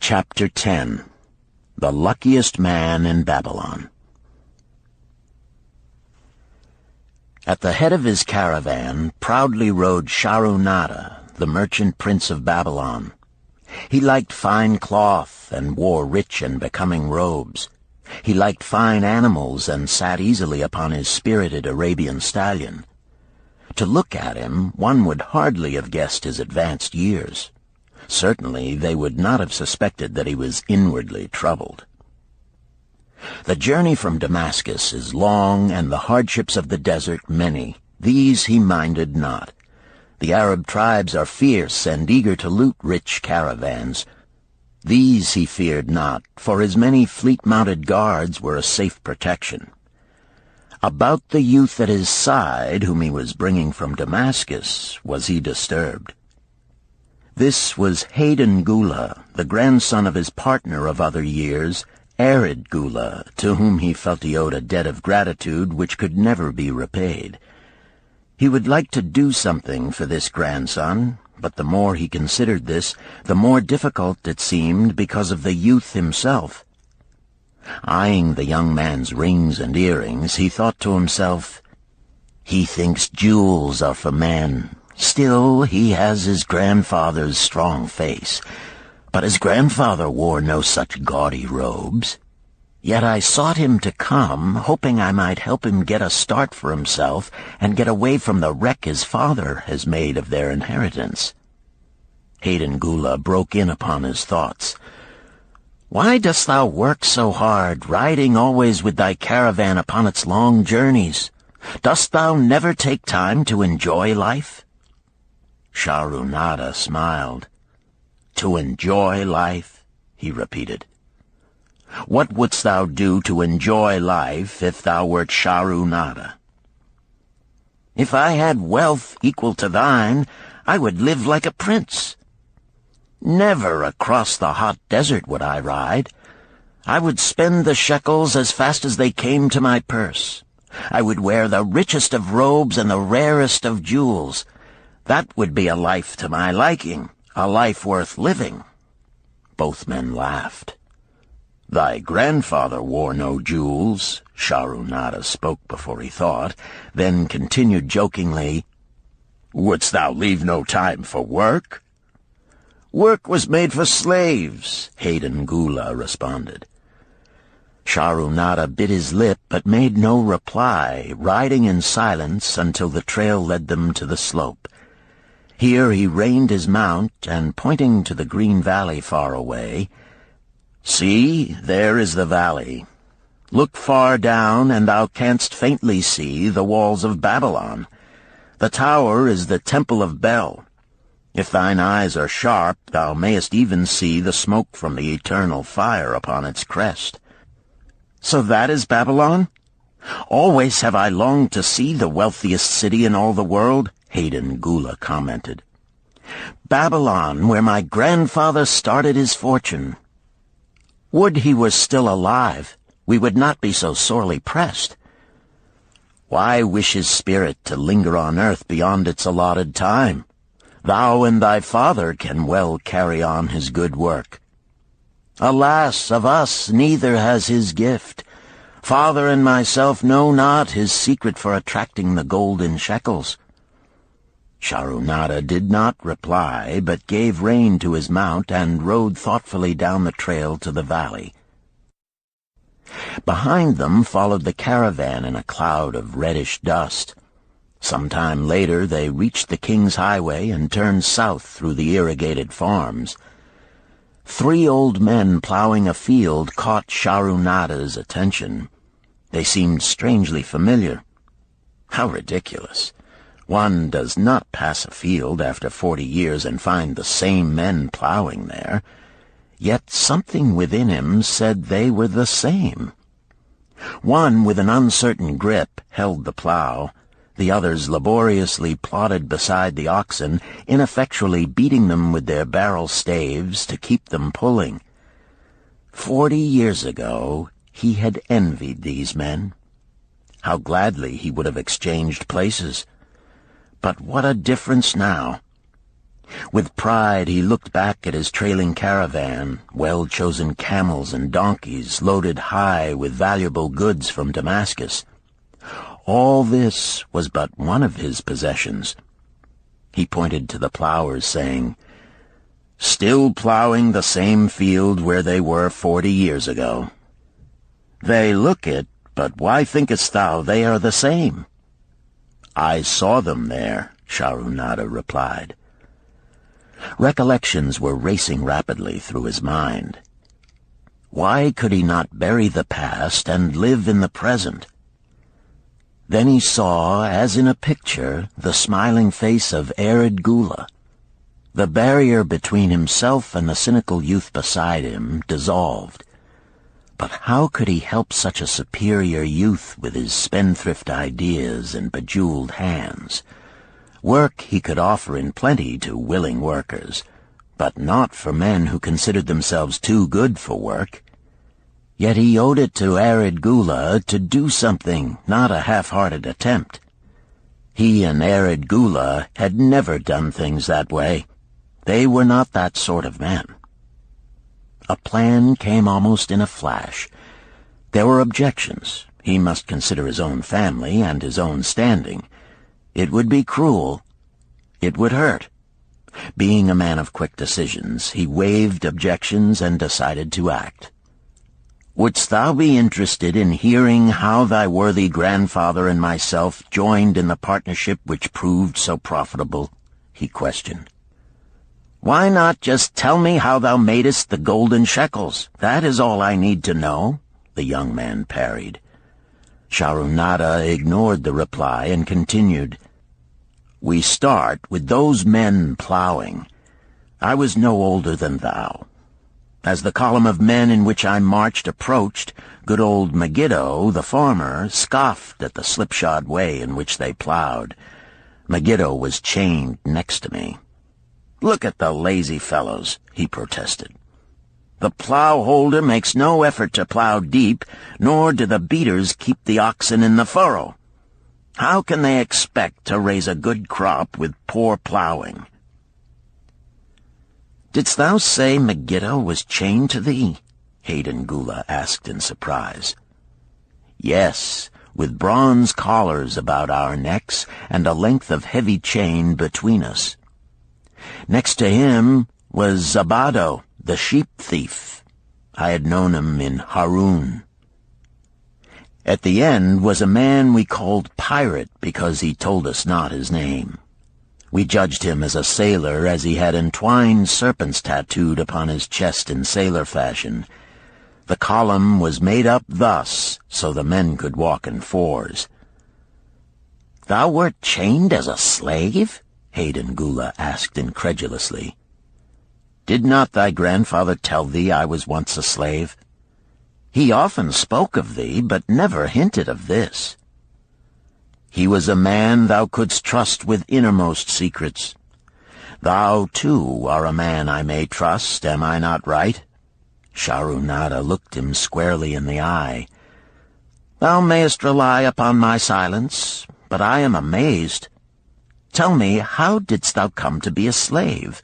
Chapter 10 The Luckiest Man in Babylon. At the head of his caravan proudly rode Shahrunada, the merchant prince of Babylon. He liked fine cloth and wore rich and becoming robes. He liked fine animals and sat easily upon his spirited Arabian stallion. To look at him, one would hardly have guessed his advanced years. Certainly they would not have suspected that he was inwardly troubled. The journey from Damascus is long, and the hardships of the desert many. These he minded not. The Arab tribes are fierce and eager to loot rich caravans. These he feared not, for his many fleet-mounted guards were a safe protection. About the youth at his side, whom he was bringing from Damascus, was he disturbed. This was Hayden Gula, the grandson of his partner of other years, Arid Gula, to whom he felt he owed a debt of gratitude which could never be repaid. He would like to do something for this grandson, but the more he considered this, the more difficult it seemed because of the youth himself. Eyeing the young man's rings and earrings, he thought to himself, "He thinks jewels are for men. Still, he has his grandfather's strong face, but his grandfather wore no such gaudy robes. Yet I sought him to come, hoping I might help him get a start for himself and get away from the wreck his father has made of their inheritance." Hayden Gula broke in upon his thoughts. "Why dost thou work so hard, riding always with thy caravan upon its long journeys? Dost thou never take time to enjoy life?" Shahrunada smiled. "To enjoy life?" he repeated. "What wouldst thou do to enjoy life if thou wert Shahrunada?" "If I had wealth equal to thine, I would live like a prince. Never across the hot desert would I ride. I would spend the shekels as fast as they came to my purse. I would wear the richest of robes and the rarest of jewels. That would be a life to my liking, a life worth living." Both men laughed. "Thy grandfather wore no jewels," Shahrunada spoke before he thought, then continued jokingly, "Wouldst thou leave no time for work?" "Work was made for slaves," Hayden Gula responded. Shahrunada bit his lip but made no reply, riding in silence until the trail led them to the slope. Here he reined his mount, and pointing to the green valley far away, "See, there is the valley. Look far down, and thou canst faintly see the walls of Babylon. The tower is the temple of Bel. If thine eyes are sharp, thou mayest even see the smoke from the eternal fire upon its crest." "So that is Babylon? Always have I longed to see the wealthiest city in all the world," Hayden Gula commented. "Babylon, where my grandfather started his fortune. Would he were still alive, we would not be so sorely pressed. Why wish his spirit to linger on earth beyond its allotted time? Thou and thy father can well carry on his good work. Alas, of us neither has his gift. Father and myself know not his secret for attracting the golden shekels." Shahrunada did not reply, but gave rein to his mount and rode thoughtfully down the trail to the valley. Behind them followed the caravan in a cloud of reddish dust. Some time later they reached the king's highway and turned south through the irrigated farms. 3 old men plowing a field caught Shahrunada's attention. They seemed strangely familiar. How ridiculous! One does not pass a field after 40 years and find the same men plowing there. Yet something within him said they were the same. One, with an uncertain grip, held the plow. The others laboriously plodded beside the oxen, ineffectually beating them with their barrel staves to keep them pulling. 40 years ago he had envied these men. How gladly he would have exchanged places. But what a difference now! With pride he looked back at his trailing caravan, well-chosen camels and donkeys loaded high with valuable goods from Damascus. All this was but one of his possessions. He pointed to the plowers, saying, "Still plowing the same field where they were 40 years ago. They look it, but why thinkest thou they are the same?" "I saw them there," Sharonada replied. Recollections were racing rapidly through his mind. Why could he not bury the past and live in the present? Then he saw, as in a picture, the smiling face of Arid Gula. The barrier between himself and the cynical youth beside him dissolved. But how could he help such a superior youth with his spendthrift ideas and bejeweled hands? Work he could offer in plenty to willing workers, but not for men who considered themselves too good for work. Yet he owed it to Arid Gula to do something, not a half-hearted attempt. He and Arid Gula had never done things that way. They were not that sort of men. A plan came almost in a flash. There were objections. He must consider his own family and his own standing. It would be cruel. It would hurt. Being a man of quick decisions, he waived objections and decided to act. "Wouldst thou be interested in hearing how thy worthy grandfather and myself joined in the partnership which proved so profitable?" he questioned. "Why not just tell me how thou madest the golden shekels? That is all I need to know," the young man parried. Sharonada ignored the reply and continued, "We start with those men plowing. I was no older than thou. As the column of men in which I marched approached, good old Megiddo, the farmer, scoffed at the slipshod way in which they plowed. Megiddo was chained next to me. 'Look at the lazy fellows,' he protested. 'The plow-holder makes no effort to plow deep, nor do the beaters keep the oxen in the furrow. How can they expect to raise a good crop with poor plowing?' "Didst thou say Megiddo was chained to thee?" Hayden Gula asked in surprise. "Yes, with bronze collars about our necks and a length of heavy chain between us. Next to him was Zabado, the sheep thief. I had known him in Harun. At the end was a man we called Pirate because he told us not his name. We judged him as a sailor as he had entwined serpents tattooed upon his chest in sailor fashion. The column was made up thus, so the men could walk in fours." "Thou wert chained as a slave?" Hayden Gula asked incredulously. "Did not thy grandfather tell thee I was once a slave? He often spoke of thee, but never hinted of this. He was a man thou couldst trust with innermost secrets. Thou, too, are a man I may trust, am I not right?" Sharonada looked him squarely in the eye. "Thou mayest rely upon my silence, but I am amazed. Tell me, how didst thou come to be a slave?"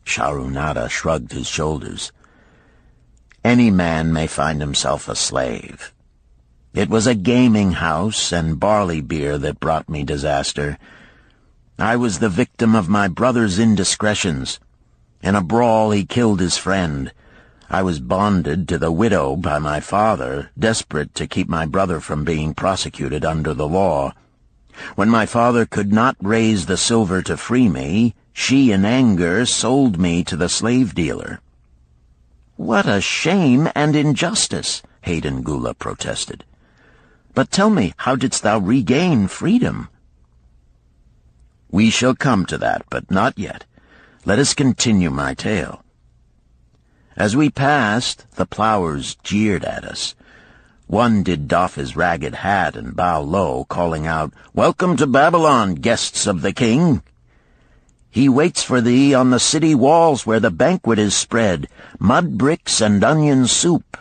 Sharonada shrugged his shoulders. "Any man may find himself a slave. It was a gaming house and barley beer that brought me disaster. I was the victim of my brother's indiscretions. In a brawl he killed his friend. I was bonded to the widow by my father, desperate to keep my brother from being prosecuted under the law. When my father could not raise the silver to free me, she in anger sold me to the slave dealer." "What a shame and injustice!" Hayden Gula protested. "But tell me, how didst thou regain freedom?" "We shall come to that, but not yet. Let us continue my tale. As we passed, the plowers jeered at us. One did doff his ragged hat and bow low, calling out, 'Welcome to Babylon, guests of the king! He waits for thee on the city walls where the banquet is spread, mud bricks and onion soup.'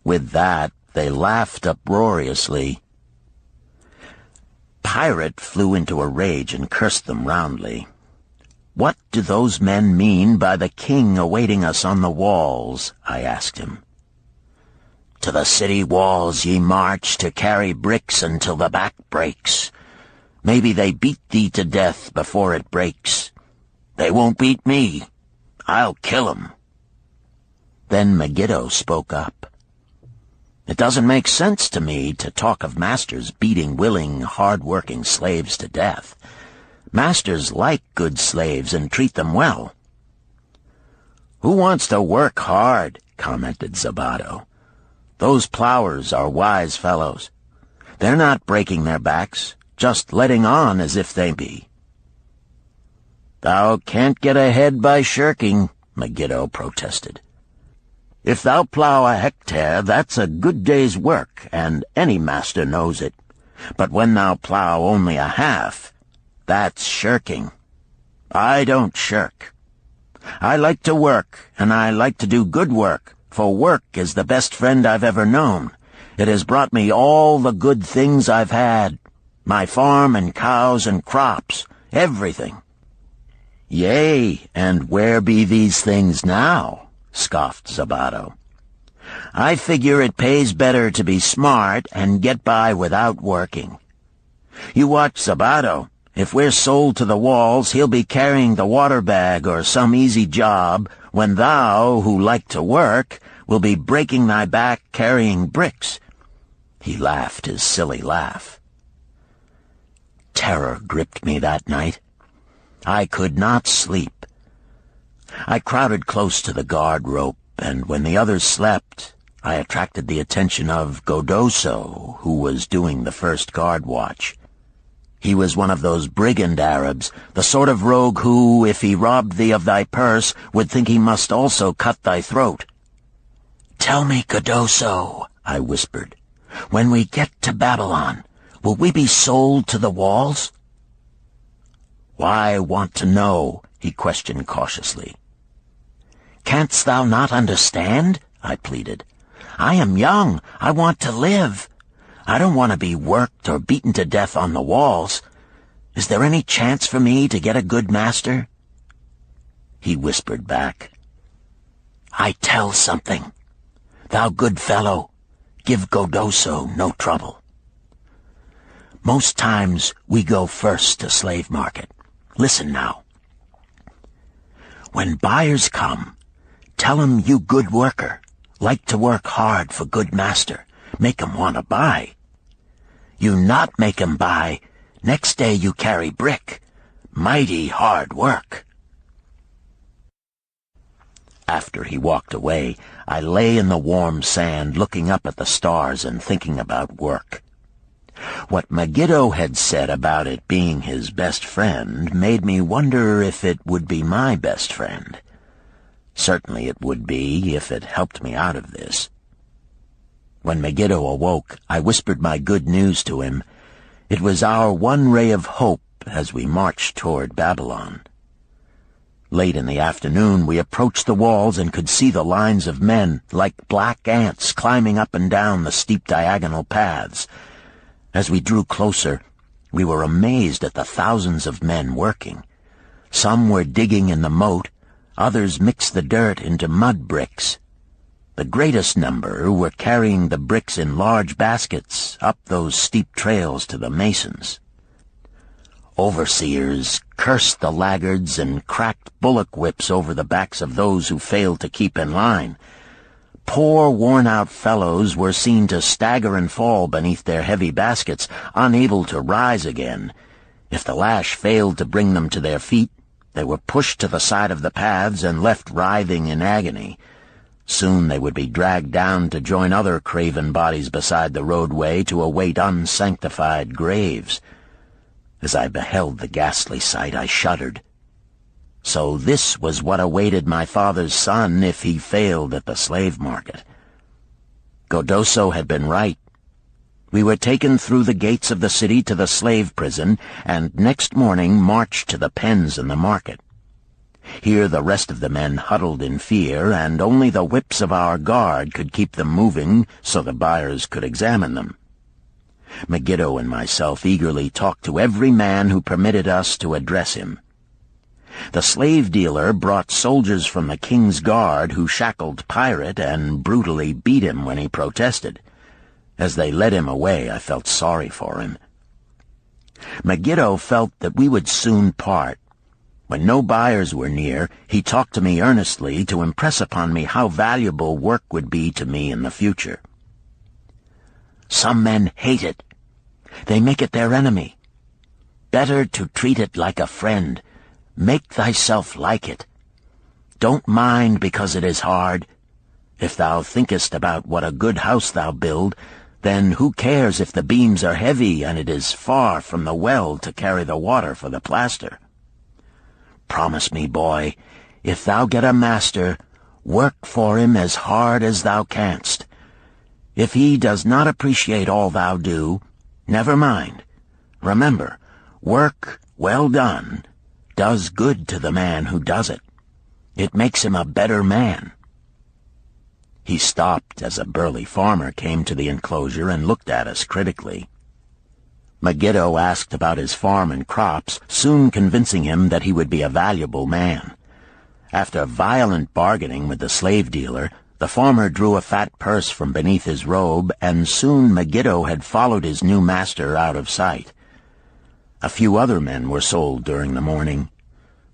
With that, they laughed uproariously. pirate flew into a rage and cursed them roundly. "What do those men mean by the king awaiting us on the walls?" I asked him. "To the city walls ye march to carry bricks until the back breaks. Maybe they beat thee to death before it breaks. They won't beat me. I'll kill 'em." Then Megiddo spoke up. "It doesn't make sense to me to talk of masters beating willing, hard-working slaves to death. Masters like good slaves and treat them well." "Who wants to work hard?" commented Zabato. "Those plowers are wise fellows. They're not breaking their backs, just letting on as if they be." "Thou can't get ahead by shirking," Megiddo protested. "If thou plow a hectare, that's a good day's work, and any master knows it. But when thou plow only a half, that's shirking. I don't shirk. I like to work, and I like to do good work, for work is the best friend I've ever known. It has brought me all the good things I've had, my farm and cows and crops, everything." "Yea, and where be these things now?" scoffed Zabato. "I figure it pays better to be smart and get by without working. You watch Zabato. If we're sold to the walls, he'll be carrying the water bag or some easy job, when thou, who like to work, will be breaking thy back carrying bricks." He laughed his silly laugh. Terror gripped me that night. I could not sleep. I crowded close to the guard rope, and when the others slept, I attracted the attention of Godoso, who was doing the first guard watch. He was one of those brigand Arabs, the sort of rogue who, if he robbed thee of thy purse, would think he must also cut thy throat. "Tell me, Godoso," I whispered, "when we get to Babylon, will we be sold to the walls?" "Why want to know?" he questioned cautiously. "Canst thou not understand?" I pleaded. "I am young. I want to live. I don't want to be worked or beaten to death on the walls. Is there any chance for me to get a good master?" He whispered back, "I tell something. Thou good fellow, give Godoso no trouble. Most times we go first to slave market. Listen now. When buyers come, tell 'em you good worker, like to work hard for good master, make 'em want to buy. You not make 'em buy, next day you carry brick, mighty hard work." After he walked away, I lay in the warm sand looking up at the stars and thinking about work. What Megiddo had said about it being his best friend made me wonder if it would be my best friend. Certainly it would be if it helped me out of this. When Megiddo awoke, I whispered my good news to him. It was our one ray of hope as we marched toward Babylon. Late in the afternoon, we approached the walls and could see the lines of men, like black ants, climbing up and down the steep diagonal paths. As we drew closer, we were amazed at the thousands of men working. Some were digging in the moat, others mixed the dirt into mud bricks. The greatest number were carrying the bricks in large baskets up those steep trails to the masons. Overseers cursed the laggards and cracked bullock whips over the backs of those who failed to keep in line. Poor, worn-out fellows were seen to stagger and fall beneath their heavy baskets, unable to rise again. If the lash failed to bring them to their feet, they were pushed to the side of the paths and left writhing in agony. Soon they would be dragged down to join other craven bodies beside the roadway to await unsanctified graves. As I beheld the ghastly sight, I shuddered. So this was what awaited my father's son if he failed at the slave market. Godoso had been right. We were taken through the gates of the city to the slave prison, and next morning marched to the pens in the market. Here the rest of the men huddled in fear, and only the whips of our guard could keep them moving so the buyers could examine them. Megiddo and myself eagerly talked to every man who permitted us to address him. The slave dealer brought soldiers from the king's guard who shackled Pirate and brutally beat him when he protested. As they led him away, I felt sorry for him. Megiddo felt that we would soon part. When no buyers were near, he talked to me earnestly to impress upon me how valuable work would be to me in the future. Some men hate it. They make it their enemy. Better to treat it like a friend. Make thyself like it. Don't mind because it is hard. If thou thinkest about what a good house thou build, then who cares if the beams are heavy and it is far from the well to carry the water for the plaster? Promise me, boy, if thou get a master, work for him as hard as thou canst. If he does not appreciate all thou do, never mind. Remember, work well done does good to the man who does it. It makes him a better man. He stopped as a burly farmer came to the enclosure and looked at us critically. Megiddo asked about his farm and crops, soon convincing him that he would be a valuable man. After violent bargaining with the slave dealer, the farmer drew a fat purse from beneath his robe, and soon Megiddo had followed his new master out of sight. A few other men were sold during the morning.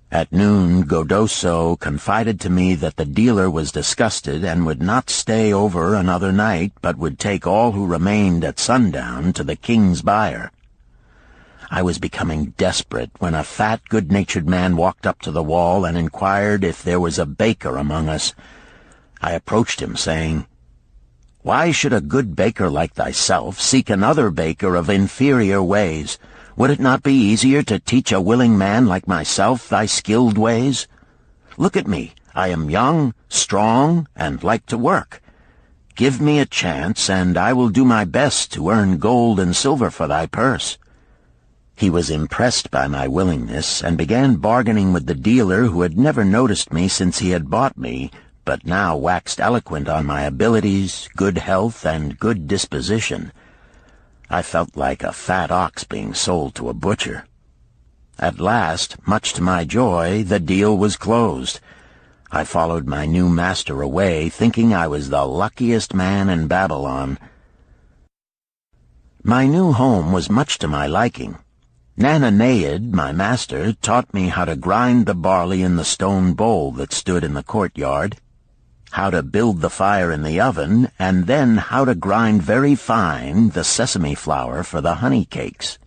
At noon, Godoso confided to me that the dealer was disgusted and would not stay over another night, but would take all who remained at sundown to the king's buyer. I was becoming desperate when a fat, good-natured man walked up to the wall and inquired if there was a baker among us. I approached him, saying, "Why should a good baker like thyself seek another baker of inferior ways? Would it not be easier to teach a willing man like myself thy skilled ways? Look at me. I am young, strong, and like to work. Give me a chance, and I will do my best to earn gold and silver for thy purse." He was impressed by my willingness, and began bargaining with the dealer who had never noticed me since he had bought me, but now waxed eloquent on my abilities, good health, and good disposition. I felt like a fat ox being sold to a butcher. At last, much to my joy, the deal was closed. I followed my new master away, thinking I was the luckiest man in Babylon. My new home was much to my liking. Nananeid, my master, taught me how to grind the barley in the stone bowl that stood in the courtyard, how to build the fire in the oven, and then how to grind very fine the sesame flour for the honey cakes.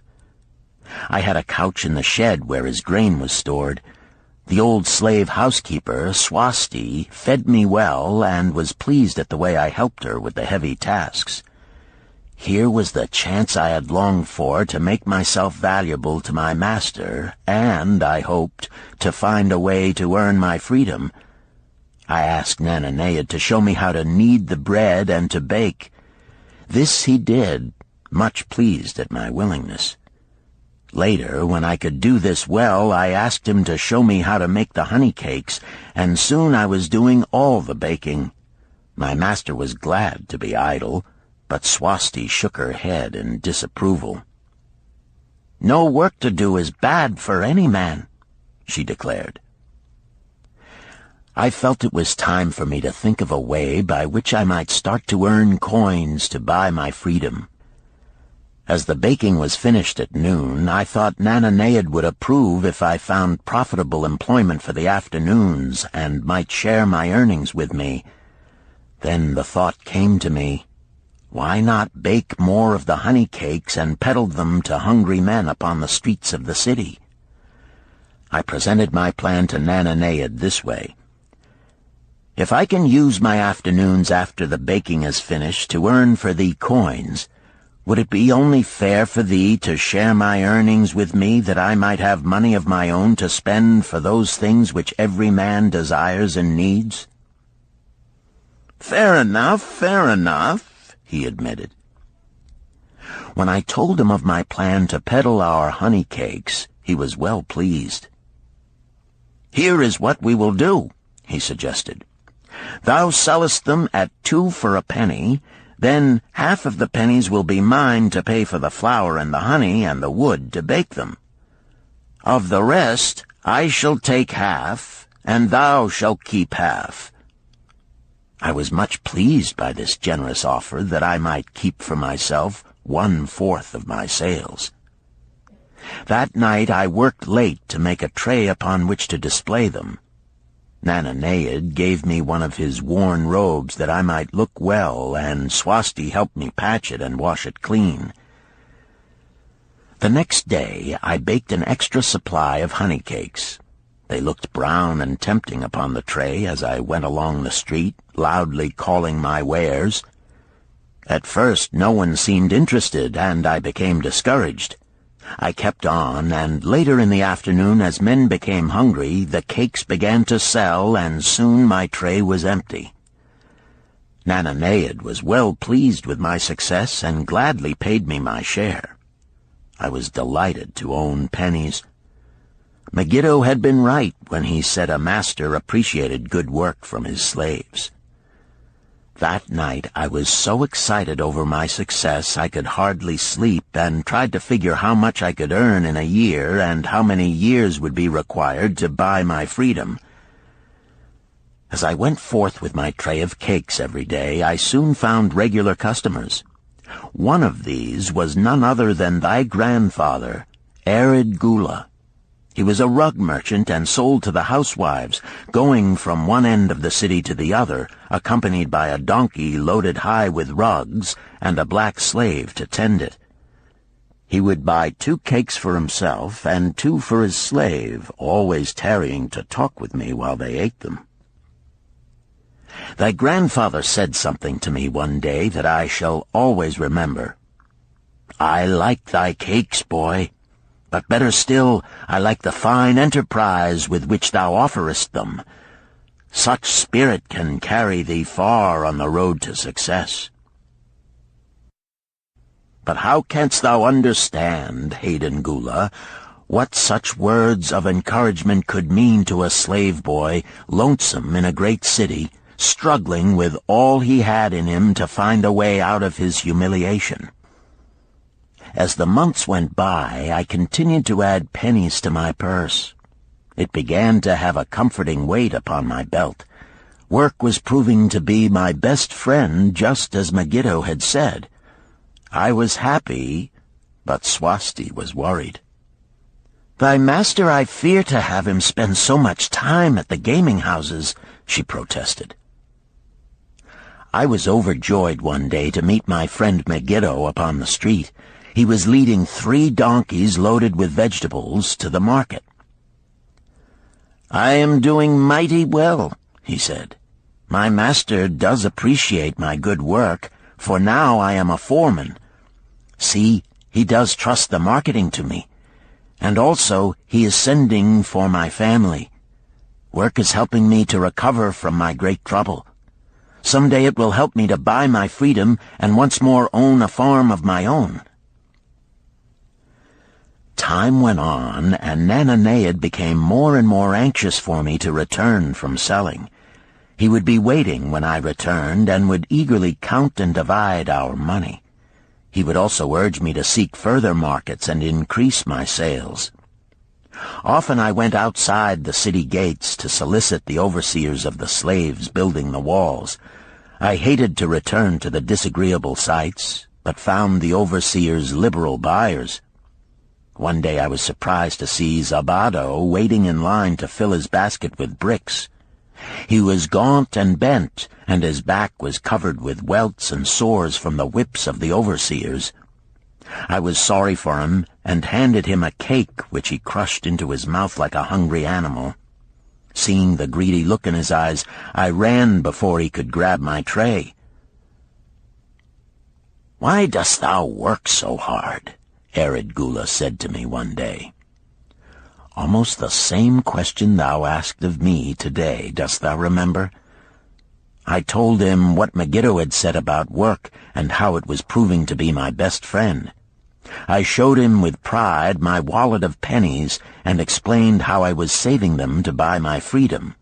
I had a couch in the shed where his grain was stored. The old slave housekeeper, Swasti, fed me well and was pleased at the way I helped her with the heavy tasks. Here was the chance I had longed for to make myself valuable to my master, and, I hoped, to find a way to earn my freedom. I asked Nananeid to show me how to knead the bread and to bake. This he did, much pleased at my willingness. Later, when I could do this well, I asked him to show me how to make the honey cakes, and soon I was doing all the baking. My master was glad to be idle, but Swasti shook her head in disapproval. "No work to do is bad for any man," she declared. I felt it was time for me to think of a way by which I might start to earn coins to buy my freedom. As the baking was finished at noon, I thought Nananeid would approve if I found profitable employment for the afternoons and might share my earnings with me. Then the thought came to me, why not bake more of the honey cakes and peddle them to hungry men upon the streets of the city? I presented my plan to Nananeid this way. "If I can use my afternoons after the baking is finished to earn for thee coins, would it be only fair for thee to share my earnings with me that I might have money of my own to spend for those things which every man desires and needs?" Fair enough, he admitted. When I told him of my plan to peddle our honey cakes, he was well pleased. "Here is what we will do," he suggested. "Thou sellest them at 2 for a penny, Then half of the pennies will be mine to pay for the flour and the honey and the wood to bake them. Of the rest I shall take half, and thou shalt keep half." I was much pleased by this generous offer that I might keep for myself 1/4 of my sales. That night I worked late to make a tray upon which to display them. Nananeid gave me one of his worn robes that I might look well, and Swasti helped me patch it and wash it clean. The next day I baked an extra supply of honey cakes. They looked brown and tempting upon the tray as I went along the street, loudly calling my wares. At first no one seemed interested, and I became discouraged. I kept on, and later in the afternoon, as men became hungry, the cakes began to sell, and soon my tray was empty. Nananeid was well pleased with my success and gladly paid me my share. I was delighted to own pennies. Megiddo had been right when he said a master appreciated good work from his slaves. That night I was so excited over my success I could hardly sleep, and tried to figure how much I could earn in a year and how many years would be required to buy my freedom. As I went forth with my tray of cakes every day, I soon found regular customers. One of these was none other than thy grandfather, Arid Gula. He was a rug merchant and sold to the housewives, going from one end of the city to the other, accompanied by a donkey loaded high with rugs and a black slave to tend it. He would buy 2 cakes for himself and 2 for his slave, always tarrying to talk with me while they ate them. Thy grandfather said something to me one day that I shall always remember. "I like thy cakes, boy. But better still, I like the fine enterprise with which thou offerest them. Such spirit can carry thee far on the road to success." But how canst thou understand, Hayden Gula, what such words of encouragement could mean to a slave boy, lonesome in a great city, struggling with all he had in him to find a way out of his humiliation? As the months went by, I continued to add pennies to my purse. It began to have a comforting weight upon my belt. Work was proving to be my best friend, just as Megiddo had said. I was happy, but Swasti was worried. "Thy master, I fear to have him spend so much time at the gaming houses," she protested. I was overjoyed one day to meet my friend Megiddo upon the street. He was leading 3 donkeys loaded with vegetables to the market. "I am doing mighty well," he said. "My master does appreciate my good work, for now I am a foreman. See, he does trust the marketing to me. And also he is sending for my family. Work is helping me to recover from my great trouble. Some day it will help me to buy my freedom and once more own a farm of my own." Time went on, and Nananeid became more and more anxious for me to return from selling. He would be waiting when I returned, and would eagerly count and divide our money. He would also urge me to seek further markets and increase my sales. Often I went outside the city gates to solicit the overseers of the slaves building the walls. I hated to return to the disagreeable sights, but found the overseers liberal buyers. One day I was surprised to see Zabado waiting in line to fill his basket with bricks. He was gaunt and bent, and his back was covered with welts and sores from the whips of the overseers. I was sorry for him, and handed him a cake which he crushed into his mouth like a hungry animal. Seeing the greedy look in his eyes, I ran before he could grab my tray. "Why dost thou work so hard?" Arid Gula said to me one day. Almost the same question thou asked of me today, dost thou remember? I told him what Megiddo had said about work and how it was proving to be my best friend. I showed him with pride my wallet of pennies and explained how I was saving them to buy my freedom.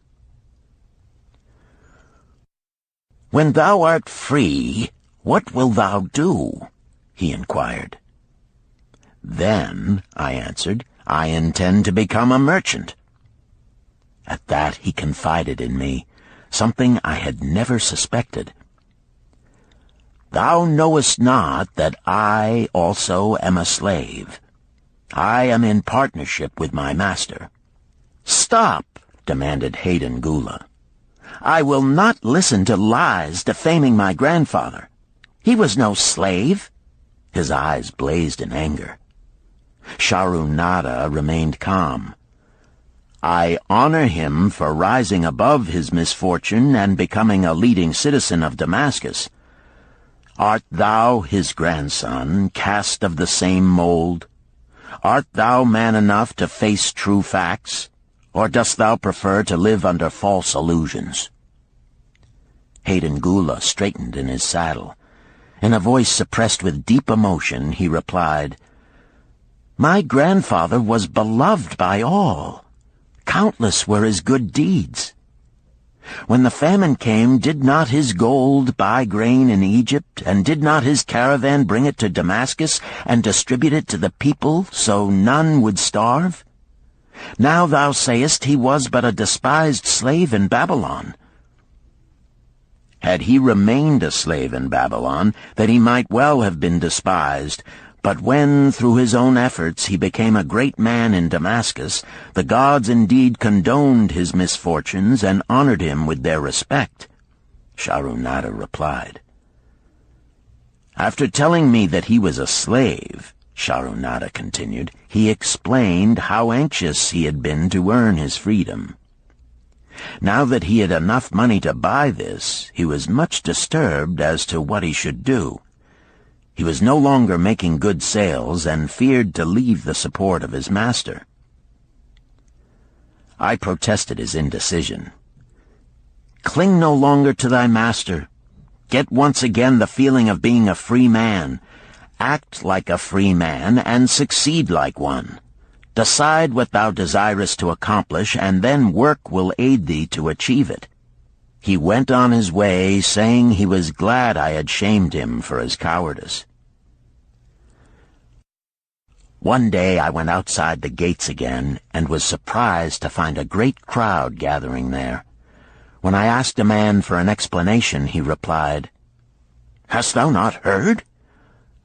"When thou art free, "What wilt thou do?" he inquired. "Then," I answered, "I intend to become a merchant." At that he confided in me, something I had never suspected. "Thou knowest not that I also am a slave. I am in partnership with my master." "Stop!" demanded Hayden Gula. "I will not listen to lies defaming my grandfather. He was no slave." His eyes blazed in anger. Sharunada remained calm. "I honor him for rising above his misfortune and becoming a leading citizen of Damascus. Art thou his grandson, cast of the same mold? Art thou man enough to face true facts, or dost thou prefer to live under false illusions?" Hayden Gula straightened in his saddle. In a voice suppressed with deep emotion, he replied, "My grandfather was beloved by all. Countless were his good deeds. When the famine came, did not his gold buy grain in Egypt, and did not his caravan bring it to Damascus and distribute it to the people so none would starve? Now thou sayest he was but a despised slave in Babylon. Had he remained a slave in Babylon, that he might well have been despised, but when, through his own efforts, he became a great man in Damascus, the gods indeed condoned his misfortunes and honored him with their respect," Sharunada replied. "After telling me that he was a slave," Sharunada continued, "he explained how anxious he had been to earn his freedom. Now that he had enough money to buy this, he was much disturbed as to what he should do. He was no longer making good sales and feared to leave the support of his master." I protested his indecision. "Cling no longer to thy master. Get once again the feeling of being a free man. Act like a free man and succeed like one. Decide what thou desirest to accomplish, and then work will aid thee to achieve it." He went on his way, saying he was glad I had shamed him for his cowardice. One day I went outside the gates again, and was surprised to find a great crowd gathering there. When I asked a man for an explanation, he replied, "Hast thou not heard?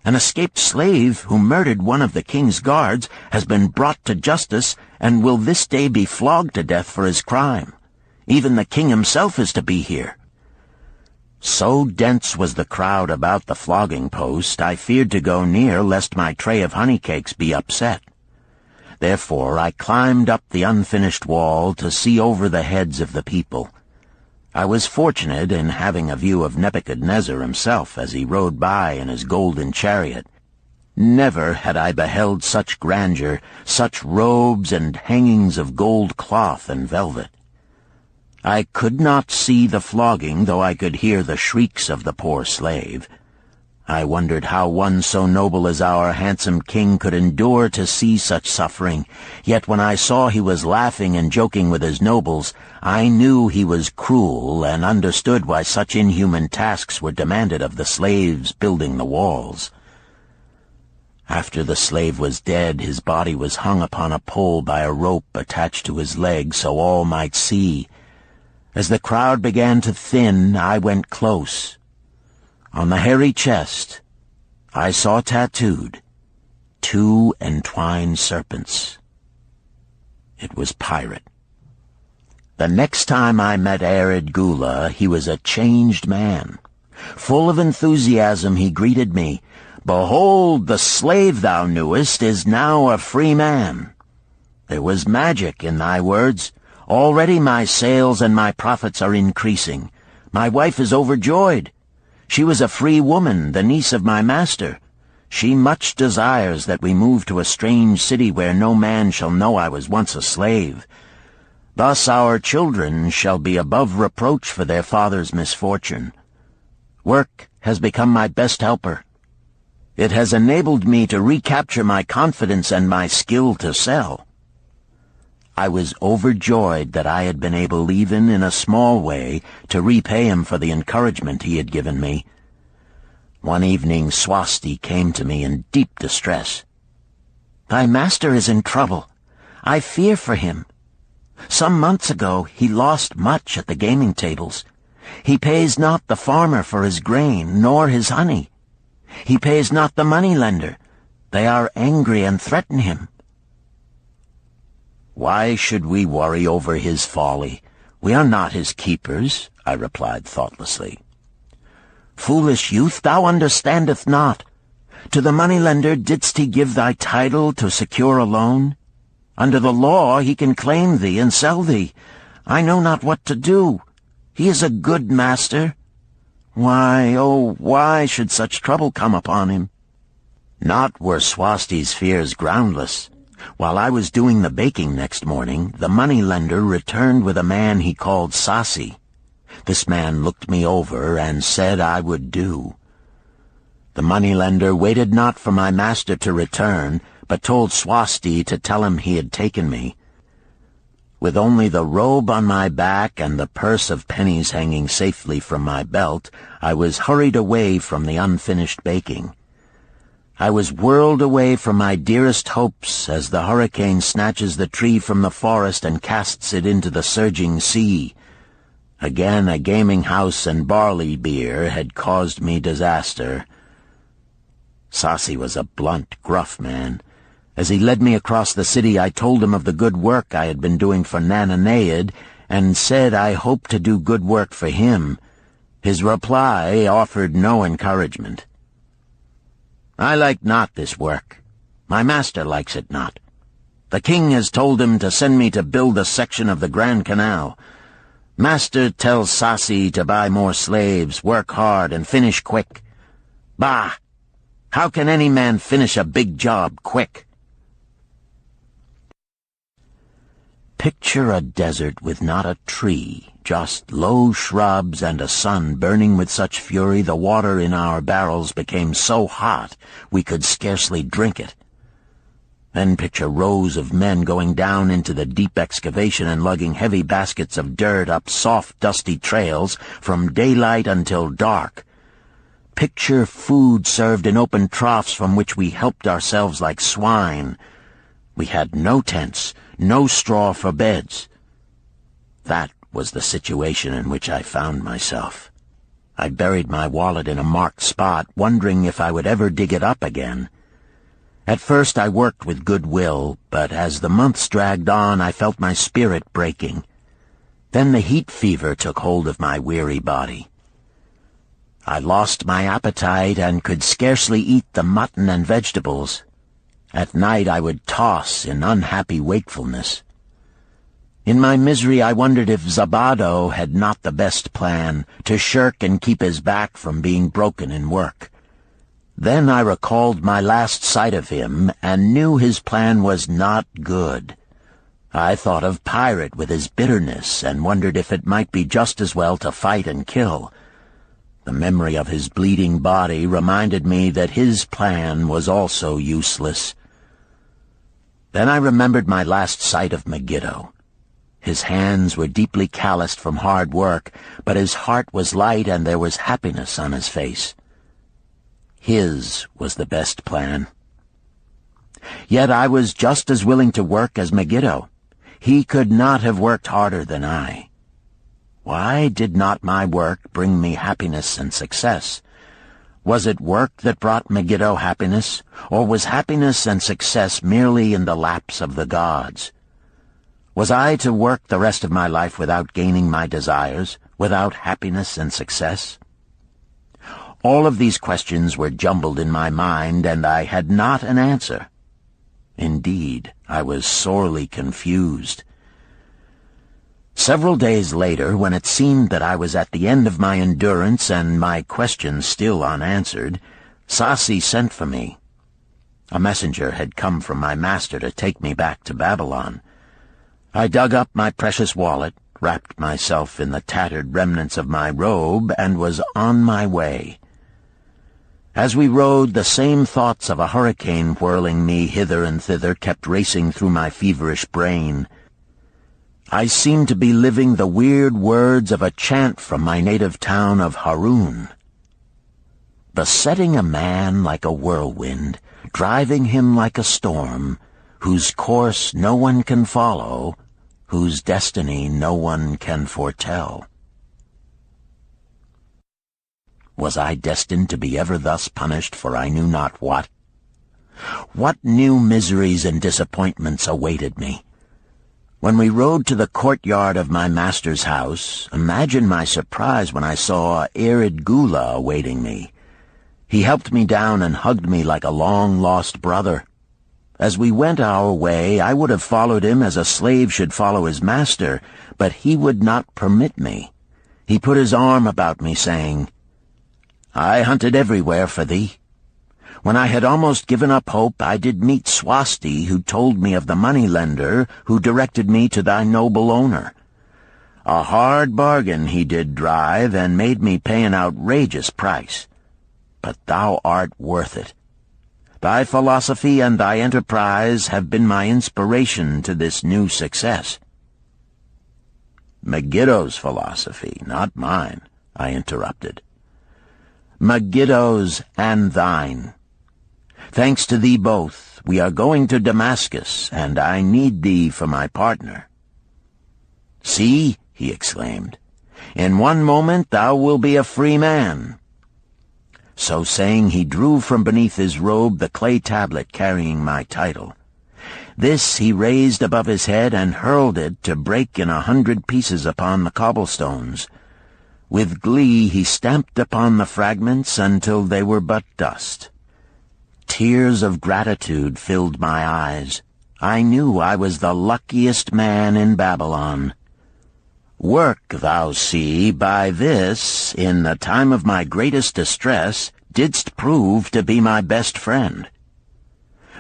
An escaped slave who murdered one of the king's guards has been brought to justice and will this day be flogged to death for his crime. Even the king himself is to be here." So dense was the crowd about the flogging post, I feared to go near lest my tray of honey cakes be upset. Therefore I climbed up the unfinished wall to see over the heads of the people. I was fortunate in having a view of Nebuchadnezzar himself as he rode by in his golden chariot. Never had I beheld such grandeur, such robes and hangings of gold cloth and velvet. I could not see the flogging, though I could hear the shrieks of the poor slave. I wondered how one so noble as our handsome king could endure to see such suffering, yet when I saw he was laughing and joking with his nobles, I knew he was cruel and understood why such inhuman tasks were demanded of the slaves building the walls. After the slave was dead, his body was hung upon a pole by a rope attached to his leg so all might see. As the crowd began to thin, I went close. On the hairy chest, I saw tattooed 2 entwined serpents. It was Pirate. The next time I met Arid Gula, he was a changed man. Full of enthusiasm, he greeted me. "Behold, the slave thou knewest is now a free man. There was magic in thy words. Already my sales and my profits are increasing. My wife is overjoyed. She was a free woman, the niece of my master. She much desires that we move to a strange city where no man shall know I was once a slave. Thus our children shall be above reproach for their father's misfortune. Work has become my best helper. It has enabled me to recapture my confidence and my skill to sell." I was overjoyed that I had been able, even in a small way, to repay him for the encouragement he had given me. One evening Swasti came to me in deep distress. "Thy master is in trouble. I fear for him. Some months ago he lost much at the gaming tables. He pays not the farmer for his grain, nor his honey. He pays not the money-lender. They are angry and threaten him." "Why should we worry over his folly? We are not his keepers," I replied thoughtlessly. "Foolish youth, thou understandest not. To the money-lender didst he give thy title to secure a loan? Under the law he can claim thee and sell thee. I know not what to do. He is a good master. Why, oh, why should such trouble come upon him?" Not were Swasti's fears groundless. While I was doing the baking next morning, the money-lender returned with a man he called Sasi. This man looked me over and said I would do. The money-lender waited not for my master to return, but told Swasti to tell him he had taken me. With only the robe on my back and the purse of pennies hanging safely from my belt, I was hurried away from the unfinished baking. I was whirled away from my dearest hopes as the hurricane snatches the tree from the forest and casts it into the surging sea. Again a gaming house and barley beer had caused me disaster. Sasi was a blunt, gruff man. As he led me across the city, I told him of the good work I had been doing for Nananeid, and said I hoped to do good work for him. His reply offered no encouragement. "I like not this work. My master likes it not. The king has told him to send me to build a section of the Grand Canal. Master tells Sasi to buy more slaves, work hard, and finish quick. Bah! How can any man finish a big job quick?" Picture a desert with not a tree, just low shrubs and a sun burning with such fury the water in our barrels became so hot we could scarcely drink it. Then picture rows of men going down into the deep excavation and lugging heavy baskets of dirt up soft, dusty trails from daylight until dark. Picture food served in open troughs from which we helped ourselves like swine. We had no tents, no straw for beds. That was the situation in which I found myself. I buried my wallet in a marked spot, wondering if I would ever dig it up again. At first I worked with good will, but as the months dragged on I felt my spirit breaking. Then the heat fever took hold of my weary body. I lost my appetite and could scarcely eat the mutton and vegetables. At night I would toss in unhappy wakefulness. In my misery I wondered if Zabado had not the best plan, to shirk and keep his back from being broken in work. Then I recalled my last sight of him and knew his plan was not good. I thought of Pirate with his bitterness and wondered if it might be just as well to fight and kill. The memory of his bleeding body reminded me that his plan was also useless. Then I remembered my last sight of Megiddo. His hands were deeply calloused from hard work, but his heart was light and there was happiness on his face. His was the best plan. Yet I was just as willing to work as Megiddo. He could not have worked harder than I. Why did not my work bring me happiness and success? Was it work that brought Megiddo happiness, or was happiness and success merely in the laps of the gods? Was I to work the rest of my life without gaining my desires, without happiness and success? All of these questions were jumbled in my mind, and I had not an answer. Indeed, I was sorely confused. Several days later, when it seemed that I was at the end of my endurance and my questions still unanswered, Sasi sent for me. A messenger had come from my master to take me back to Babylon. I dug up my precious wallet, wrapped myself in the tattered remnants of my robe, and was on my way. As we rode, the same thoughts of a hurricane whirling me hither and thither kept racing through my feverish brain. I seemed to be living the weird words of a chant from my native town of Harun. besetting a man like a whirlwind, driving him like a storm, whose course no one can follow, whose destiny no one can foretell. Was I destined to be ever thus punished for I knew not what? What new miseries and disappointments awaited me? When we rode to the courtyard of my master's house, imagine my surprise when I saw Arid Gula awaiting me. He helped me down and hugged me like a long-lost brother. As we went our way, I would have followed him as a slave should follow his master, but he would not permit me. He put his arm about me, saying, "I hunted everywhere for thee. When I had almost given up hope, I did meet Swasti, who told me of the money-lender who directed me to thy noble owner. A hard bargain he did drive, and made me pay an outrageous price. But thou art worth it. Thy philosophy and thy enterprise have been my inspiration to this new success." "Megiddo's philosophy, not mine," I interrupted. "Megiddo's and thine. Thanks to thee both, we are going to Damascus, and I need thee for my partner." "See," he exclaimed, "in one moment thou wilt be a free man." So saying, he drew from beneath his robe the clay tablet carrying my title. This he raised above his head and hurled it to break in 100 pieces upon the cobblestones. With glee he stamped upon the fragments until they were but dust. Tears of gratitude filled my eyes. I knew I was the luckiest man in Babylon. Work, thou see, by this, in the time of my greatest distress, didst prove to be my best friend.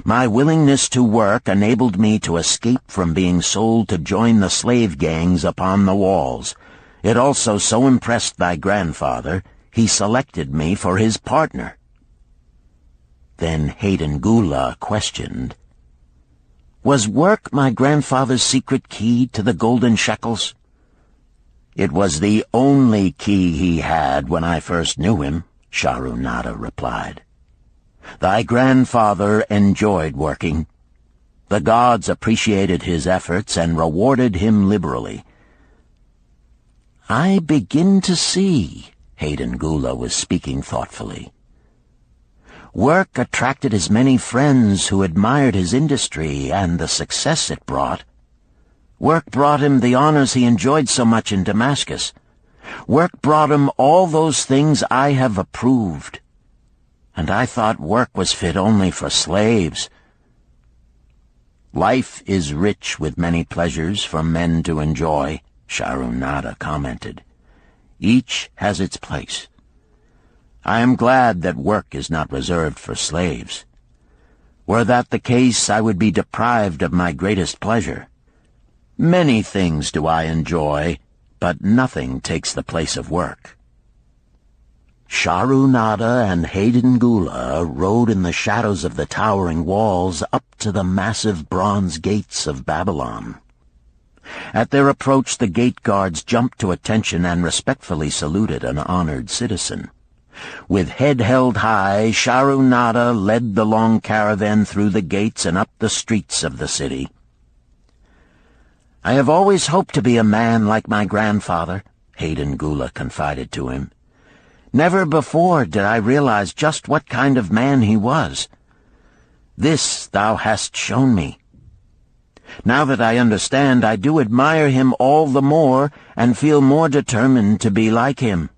My willingness to work enabled me to escape from being sold to join the slave gangs upon the walls. It also so impressed thy grandfather, he selected me for his partner. Then Hayden Gula questioned, "Was work my grandfather's secret key to the golden shekels?" "It was the only key he had when I first knew him," Sharunada replied. "Thy grandfather enjoyed working. The gods appreciated his efforts and rewarded him liberally." "I begin to see," Hayden Gula was speaking thoughtfully. "Work attracted his many friends who admired his industry and the success it brought. Work brought him the honors he enjoyed so much in Damascus. Work brought him all those things I have approved. And I thought work was fit only for slaves." "Life is rich with many pleasures for men to enjoy," Sharunada commented. "Each has its place. I am glad that work is not reserved for slaves. Were that the case, I would be deprived of my greatest pleasure. Many things do I enjoy, but nothing takes the place of work." Sharunada and Hayden Gula rode in the shadows of the towering walls up to the massive bronze gates of Babylon. At their approach, the gate guards jumped to attention and respectfully saluted an honored citizen. With head held high, Sharunada led the long caravan through the gates and up the streets of the city. "I have always hoped to be a man like my grandfather," Hayden Gula confided to him. "Never before did I realize just what kind of man he was. This thou hast shown me. Now that I understand, I do admire him all the more and feel more determined to be like him.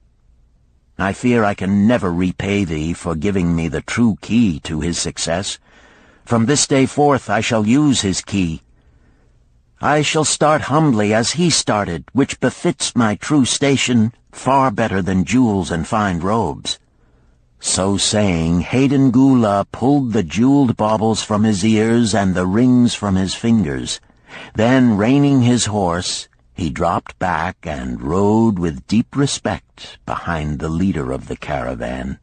I fear I can never repay thee for giving me the true key to his success. From this day forth I shall use his key. I shall start humbly as he started, which befits my true station far better than jewels and fine robes." So saying, Hayden Gula pulled the jeweled baubles from his ears and the rings from his fingers. Then, reining his horse, he dropped back and rode with deep respect behind the leader of the caravan.